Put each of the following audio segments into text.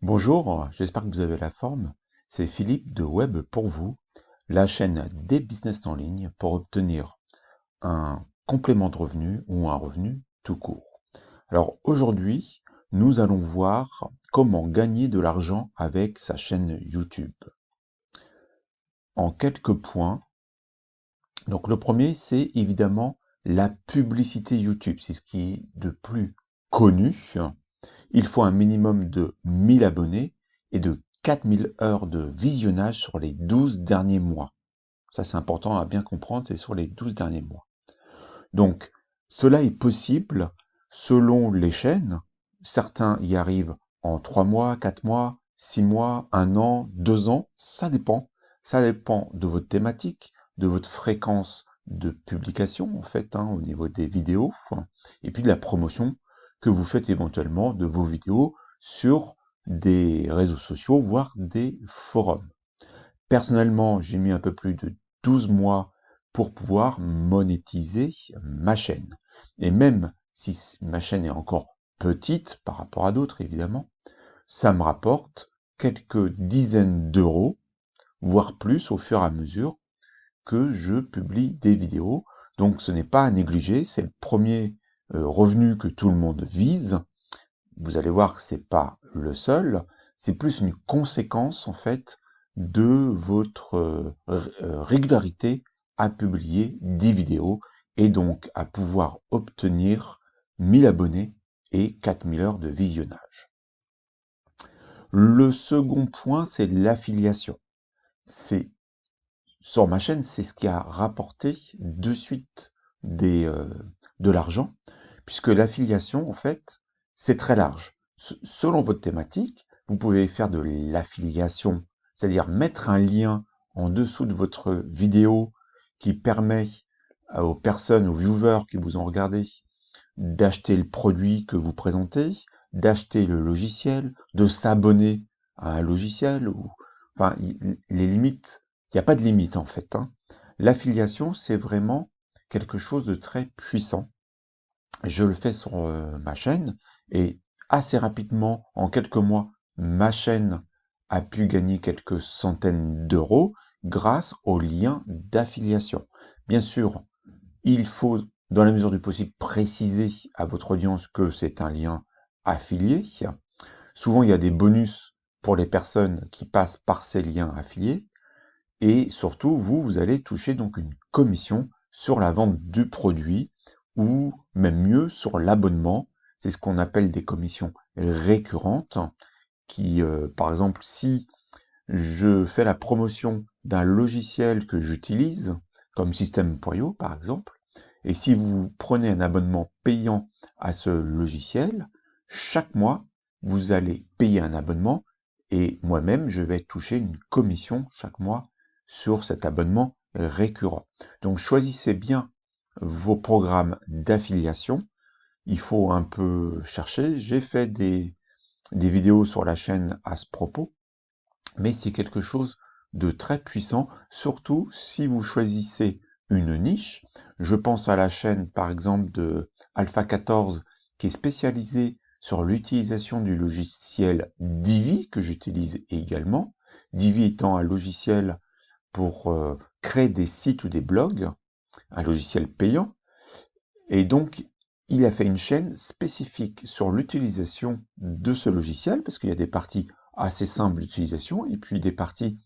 Bonjour, j'espère que vous avez la forme. C'est Philippe de Web pour vous, la chaîne des business en ligne pour obtenir un complément de revenu ou un revenu tout court. Alors aujourd'hui, nous allons voir comment gagner de l'argent avec sa chaîne YouTube. En quelques points, donc le premier, c'est évidemment la publicité YouTube. C'est ce qui est de plus connu. Il faut un minimum de 1000 abonnés et de 4000 heures de visionnage sur les 12 derniers mois. Ça, c'est important à bien comprendre, c'est sur les 12 derniers mois. Donc, cela est possible selon les chaînes. Certains y arrivent en 3 mois, 4 mois, 6 mois, 1 an, 2 ans. Ça dépend. Ça dépend de votre thématique, de votre fréquence de publication, en fait, au niveau des vidéos, et puis de la promotion que vous faites éventuellement de vos vidéos sur des réseaux sociaux, voire des forums. Personnellement, j'ai mis un peu plus de 12 mois pour pouvoir monétiser ma chaîne. Et même si ma chaîne est encore petite par rapport à d'autres, évidemment, ça me rapporte quelques dizaines d'euros, voire plus au fur et à mesure que je publie des vidéos. Donc ce n'est pas à négliger, c'est le premier revenu que tout le monde vise. Vous allez voir que c'est pas le seul, c'est plus une conséquence en fait de votre régularité à publier des vidéos et donc à pouvoir obtenir 1000 abonnés et 4000 heures de visionnage. Le second point, c'est l'affiliation. C'est sur ma chaîne, c'est ce qui a rapporté de suite de l'argent, puisque l'affiliation, en fait, c'est très large. Selon votre thématique, vous pouvez faire de l'affiliation, c'est-à-dire mettre un lien en dessous de votre vidéo qui permet aux personnes, aux viewers qui vous ont regardé, d'acheter le produit que vous présentez, d'acheter le logiciel, de s'abonner à un logiciel, ou enfin, les limites, il n'y a pas de limite en fait. L'affiliation, c'est vraiment quelque chose de très puissant. Je le fais sur ma chaîne et assez rapidement, en quelques mois, ma chaîne a pu gagner quelques centaines d'euros grâce aux liens d'affiliation. Bien sûr, il faut, dans la mesure du possible, préciser à votre audience que c'est un lien affilié. Souvent, il y a des bonus pour les personnes qui passent par ces liens affiliés. Et surtout, vous allez toucher donc une commission sur la vente du produit ou même mieux sur l'abonnement. C'est ce qu'on appelle des commissions récurrentes qui, par exemple, si je fais la promotion d'un logiciel que j'utilise, comme System.io par exemple, et si vous prenez un abonnement payant à ce logiciel, chaque mois, vous allez payer un abonnement et moi-même, je vais toucher une commission chaque mois sur cet abonnement récurrent. Donc choisissez bien vos programmes d'affiliation. Il faut un peu chercher. J'ai fait des vidéos sur la chaîne à ce propos, mais c'est quelque chose de très puissant, surtout si vous choisissez une niche. Je pense à la chaîne, par exemple, de Alpha 14, qui est spécialisée sur l'utilisation du logiciel Divi, que j'utilise également. Divi étant un logiciel pour créer des sites ou des blogs, un logiciel payant. Et donc, il a fait une chaîne spécifique sur l'utilisation de ce logiciel, parce qu'il y a des parties assez simples d'utilisation, et puis des parties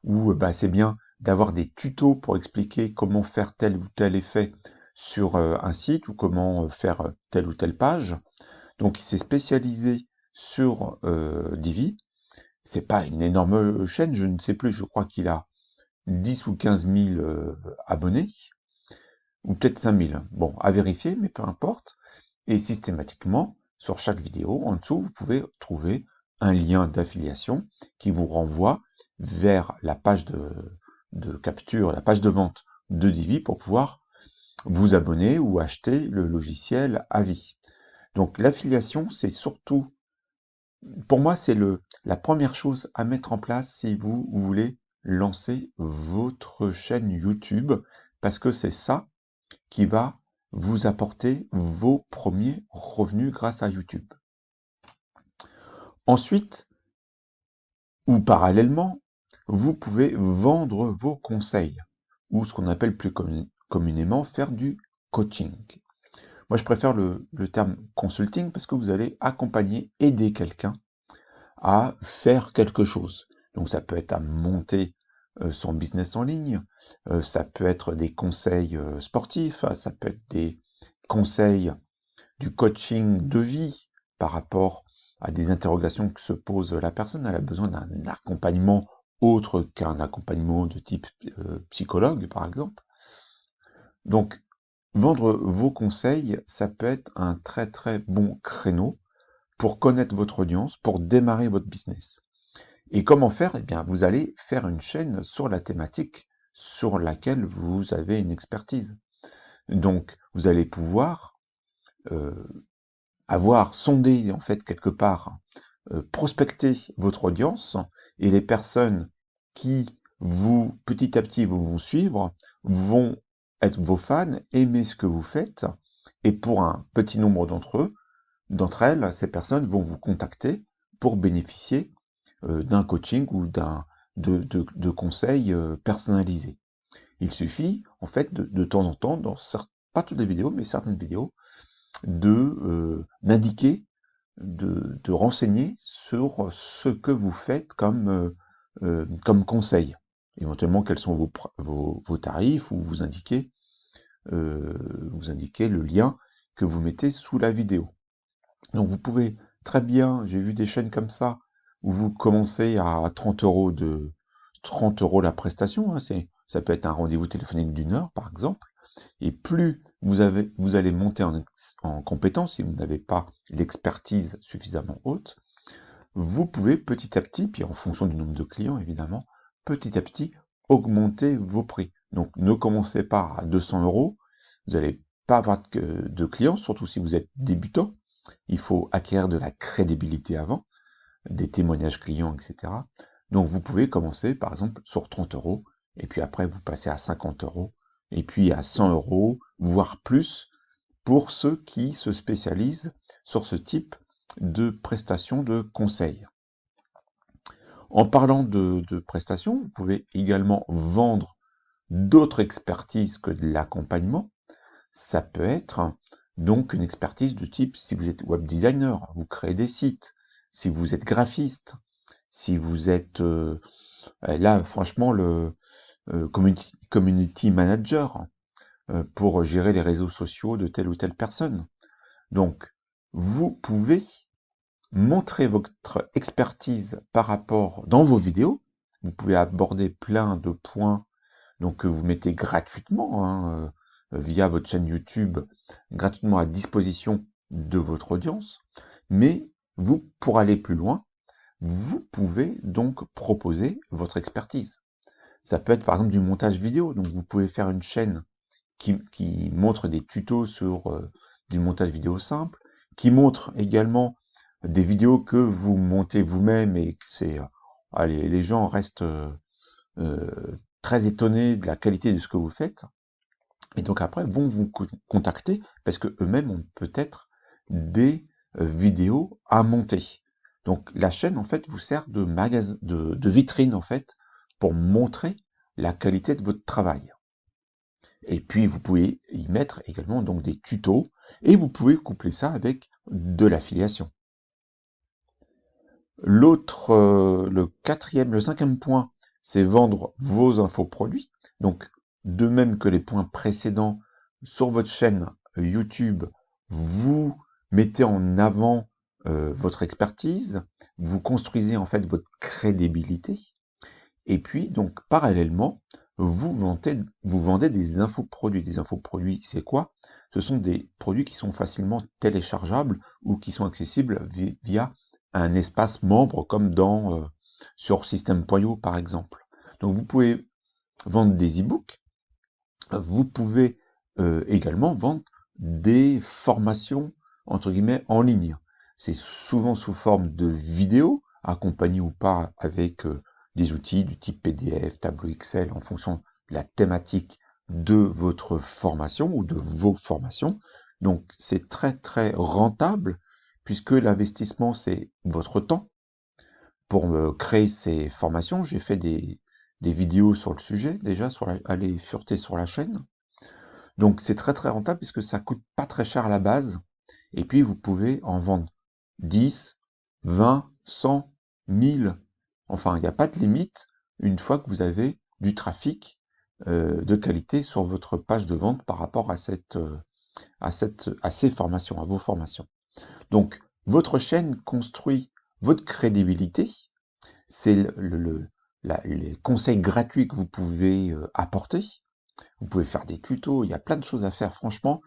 où c'est bien d'avoir des tutos pour expliquer comment faire tel ou tel effet sur un site, ou comment faire telle ou telle page. Donc, il s'est spécialisé sur Divi. C'est pas une énorme chaîne, je ne sais plus, je crois qu'il a 10 ou 15 000 abonnés, ou peut-être 5 000. Bon, à vérifier, mais peu importe. Et systématiquement, sur chaque vidéo, en dessous, vous pouvez trouver un lien d'affiliation qui vous renvoie vers la page de capture, la page de vente de Divi pour pouvoir vous abonner ou acheter le logiciel à vie. Donc l'affiliation, c'est surtout, pour moi, c'est la première chose à mettre en place si vous voulez lancer votre chaîne YouTube, parce que c'est ça qui va vous apporter vos premiers revenus grâce à YouTube. Ensuite, Ou parallèlement, vous pouvez vendre vos conseils, ou ce qu'on appelle plus communément faire du coaching. Moi, je préfère le terme consulting parce que vous allez accompagner, aider quelqu'un à faire quelque chose. Donc ça peut être à monter son business en ligne, ça peut être des conseils sportifs, ça peut être des conseils du coaching de vie par rapport à des interrogations que se pose la personne. Elle a besoin d'un accompagnement autre qu'un accompagnement de type psychologue, par exemple. Donc, vendre vos conseils, ça peut être un très très bon créneau pour connaître votre audience, pour démarrer votre business. Et comment faire? Eh bien, vous allez faire une chaîne sur la thématique sur laquelle vous avez une expertise. Donc, vous allez pouvoir avoir sondé, en fait, quelque part, prospecter votre audience et les personnes qui vous, petit à petit, vont vous suivre, vont être vos fans, aimer ce que vous faites, et pour un petit nombre d'entre elles, ces personnes vont vous contacter pour bénéficier d'un coaching ou de conseils personnalisés. Il suffit, en fait, de temps en temps, pas toutes les vidéos, mais certaines vidéos, d'indiquer, de renseigner sur ce que vous faites comme conseil. Éventuellement, quels sont vos tarifs, ou vous indiquez le lien que vous mettez sous la vidéo. Donc vous pouvez très bien, j'ai vu des chaînes comme ça, où vous commencez à 30 euros la prestation, hein, ça peut être un rendez-vous téléphonique d'une heure, par exemple, et plus vous allez monter en compétence, si vous n'avez pas l'expertise suffisamment haute, vous pouvez petit à petit, puis en fonction du nombre de clients évidemment, petit à petit augmenter vos prix. Donc ne commencez pas à 200 euros, vous n'allez pas avoir de clients, surtout si vous êtes débutant. Il faut acquérir de la crédibilité avant, des témoignages clients, etc. Donc vous pouvez commencer par exemple sur 30 euros, et puis après vous passez à 50 euros, et puis à 100 euros, voire plus, pour ceux qui se spécialisent sur ce type de prestations de conseil. En parlant de prestations, vous pouvez également vendre d'autres expertises que de l'accompagnement. Ça peut être donc une expertise de type, si vous êtes web designer, vous créez des sites, si vous êtes graphiste, si vous êtes là franchement le community manager pour gérer les réseaux sociaux de telle ou telle personne. Donc vous pouvez montrer votre expertise par rapport dans vos vidéos. Vous pouvez aborder plein de points donc que vous mettez gratuitement via votre chaîne YouTube, gratuitement à disposition de votre audience. Mais vous, pour aller plus loin, vous pouvez donc proposer votre expertise. Ça peut être par exemple du montage vidéo. Donc vous pouvez faire une chaîne qui montre des tutos sur du montage vidéo simple, qui montre également des vidéos que vous montez vous-même et que allez, les gens restent très étonnés de la qualité de ce que vous faites. Et donc après, vont vous contacter parce que eux-mêmes ont peut-être des vidéos à monter. Donc la chaîne, en fait, vous sert de vitrine, en fait, pour montrer la qualité de votre travail. Et puis, vous pouvez y mettre également donc des tutos et vous pouvez coupler ça avec de l'affiliation. Le cinquième point, c'est vendre vos infoproduits. Donc, de même que les points précédents, sur votre chaîne YouTube, vous mettez en avant votre expertise, vous construisez en fait votre crédibilité, et puis donc parallèlement, vous vendez des infoproduits. Des infoproduits, c'est quoi? Ce sont des produits qui sont facilement téléchargeables ou qui sont accessibles via un espace membre comme sur System.io par exemple. Donc vous pouvez vendre des e-books, vous pouvez également vendre des formations entre guillemets en ligne. C'est souvent sous forme de vidéos, accompagnées ou pas avec des outils du type PDF, tableau Excel, en fonction de la thématique de votre formation ou de vos formations. Donc c'est très très rentable puisque l'investissement c'est votre temps pour me créer ces formations, j'ai fait des vidéos sur le sujet, déjà, aller fureter sur la chaîne. Donc c'est très très rentable puisque ça coûte pas très cher à la base. Et puis vous pouvez en vendre 10, 20, 100, 1000. Enfin, il n'y a pas de limite une fois que vous avez du trafic de qualité sur votre page de vente par rapport à ces formations, à vos formations. Donc, votre chaîne construit votre crédibilité. C'est les conseils gratuits que vous pouvez apporter. Vous pouvez faire des tutos, il y a plein de choses à faire, franchement.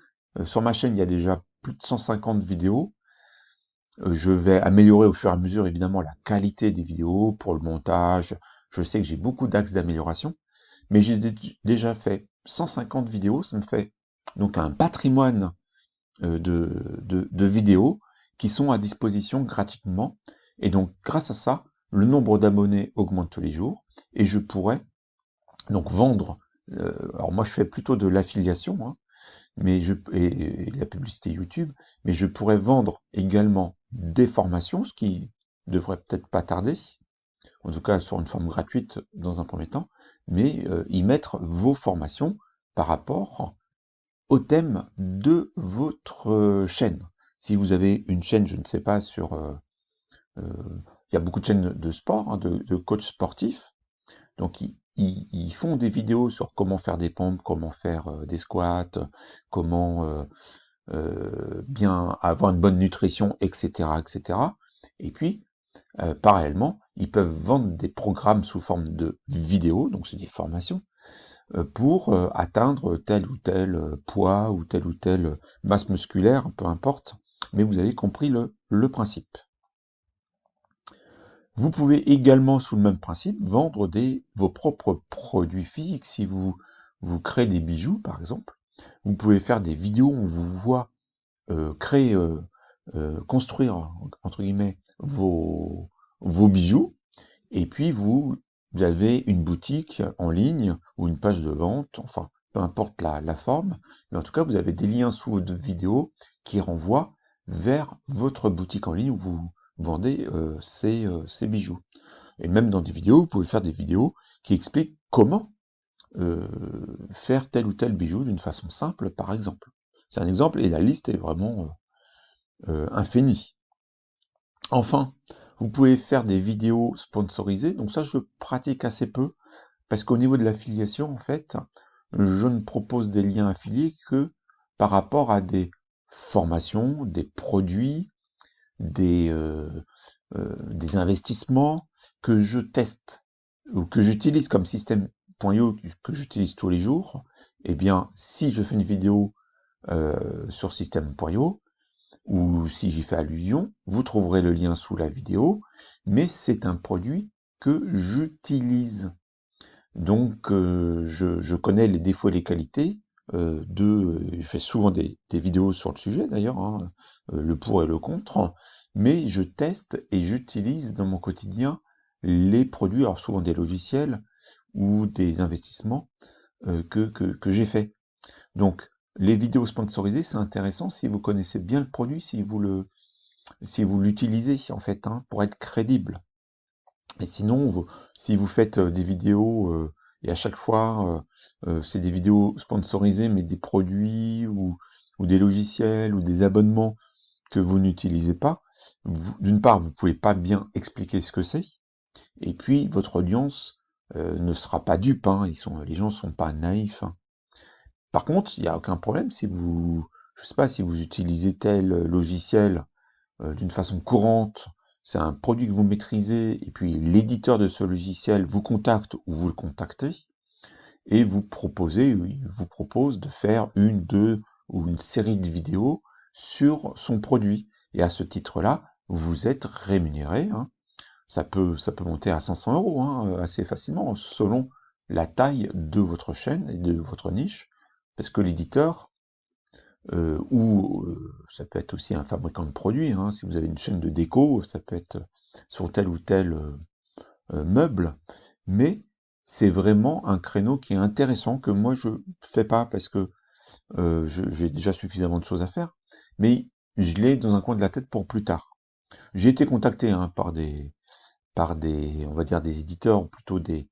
Sur ma chaîne, il y a déjà plus de 150 vidéos. Je vais améliorer au fur et à mesure, évidemment, la qualité des vidéos pour le montage. Je sais que j'ai beaucoup d'axes d'amélioration, mais j'ai déjà fait 150 vidéos. Ça me fait donc un patrimoine de vidéos qui sont à disposition gratuitement. Et donc, grâce à ça, le nombre d'abonnés augmente tous les jours et je pourrais donc vendre. Alors moi, je fais plutôt de l'affiliation, hein, et la publicité YouTube, mais je pourrais vendre également des formations, ce qui devrait peut-être pas tarder, en tout cas sur une forme gratuite dans un premier temps, mais y mettre vos formations par rapport au thème de votre chaîne. Si vous avez une chaîne, je ne sais pas, il y a beaucoup de chaînes de sport, hein, de coachs sportifs, donc ils font des vidéos sur comment faire des pompes, comment faire des squats, comment bien avoir une bonne nutrition, etc., etc. Et puis, parallèlement, ils peuvent vendre des programmes sous forme de vidéos, donc c'est des formations, pour atteindre tel ou tel poids ou telle masse musculaire, peu importe. Mais vous avez compris le principe. Vous pouvez également, sous le même principe, vendre vos propres produits physiques. Si vous créez des bijoux, par exemple, vous pouvez faire des vidéos où on vous voit construire, entre guillemets, vos bijoux, et puis vous avez une boutique en ligne ou une page de vente, enfin, peu importe la forme, mais en tout cas, vous avez des liens sous votre vidéo qui renvoient vers votre boutique en ligne où vous vendez ces bijoux. Et même dans des vidéos, vous pouvez faire des vidéos qui expliquent comment faire tel ou tel bijou d'une façon simple, par exemple. C'est un exemple et la liste est vraiment infinie. Enfin, vous pouvez faire des vidéos sponsorisées. Donc ça, je pratique assez peu parce qu'au niveau de l'affiliation, en fait, je ne propose des liens affiliés que par rapport à des formations, des produits, des investissements que je teste ou que j'utilise comme système.io que j'utilise tous les jours. Eh bien, si je fais une vidéo sur système.io, ou si j'y fais allusion, vous trouverez le lien sous la vidéo, mais c'est un produit que j'utilise. Donc je connais les défauts et les qualités je fais souvent des vidéos sur le sujet d'ailleurs, hein, le pour et le contre, mais je teste et j'utilise dans mon quotidien les produits, alors souvent des logiciels ou des investissements que j'ai fait. Donc les vidéos sponsorisées, c'est intéressant si vous connaissez bien le produit, si vous l'utilisez en fait, hein, pour être crédible. Et sinon, si vous faites des vidéos et à chaque fois c'est des vidéos sponsorisées, mais des produits ou des logiciels ou des abonnements que vous n'utilisez pas, d'une part, vous pouvez pas bien expliquer ce que c'est, et puis votre audience ne sera pas dupe, hein, les gens sont pas naïfs, hein. Par contre, il n'y a aucun problème si je sais pas, si vous utilisez tel logiciel d'une façon courante, c'est un produit que vous maîtrisez, et puis l'éditeur de ce logiciel vous contacte ou vous le contactez, et il vous propose de faire une, deux ou une série de vidéos sur son produit. Et à ce titre-là, vous êtes rémunéré, hein. Ça peut monter à 500 euros, hein, assez facilement, selon la taille de votre chaîne et de votre niche, parce que l'éditeur, ça peut être aussi un fabricant de produits, hein. Si vous avez une chaîne de déco, ça peut être sur tel ou tel meuble, mais c'est vraiment un créneau qui est intéressant que moi je fais pas parce que j'ai déjà suffisamment de choses à faire, mais je l'ai dans un coin de la tête pour plus tard. J'ai été contacté, hein, par par des, on va dire des éditeurs, ou plutôt des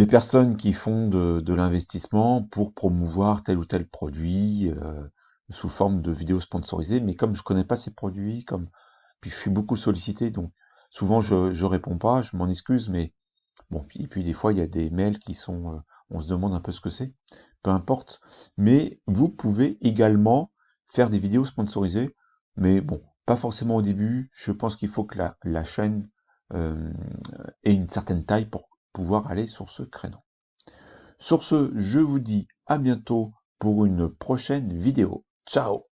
personnes qui font de l'investissement pour promouvoir tel ou tel produit sous forme de vidéos sponsorisées. Mais comme je connais pas ces produits, puis je suis beaucoup sollicité, donc souvent je réponds pas, je m'en excuse, mais bon, et puis des fois il y a des mails qui sont, on se demande un peu ce que c'est, peu importe. Mais vous pouvez également faire des vidéos sponsorisées, mais bon, pas forcément au début. Je pense qu'il faut que la chaîne euh, ait une certaine taille pour pouvoir aller sur ce créneau. Sur ce, je vous dis à bientôt pour une prochaine vidéo. Ciao!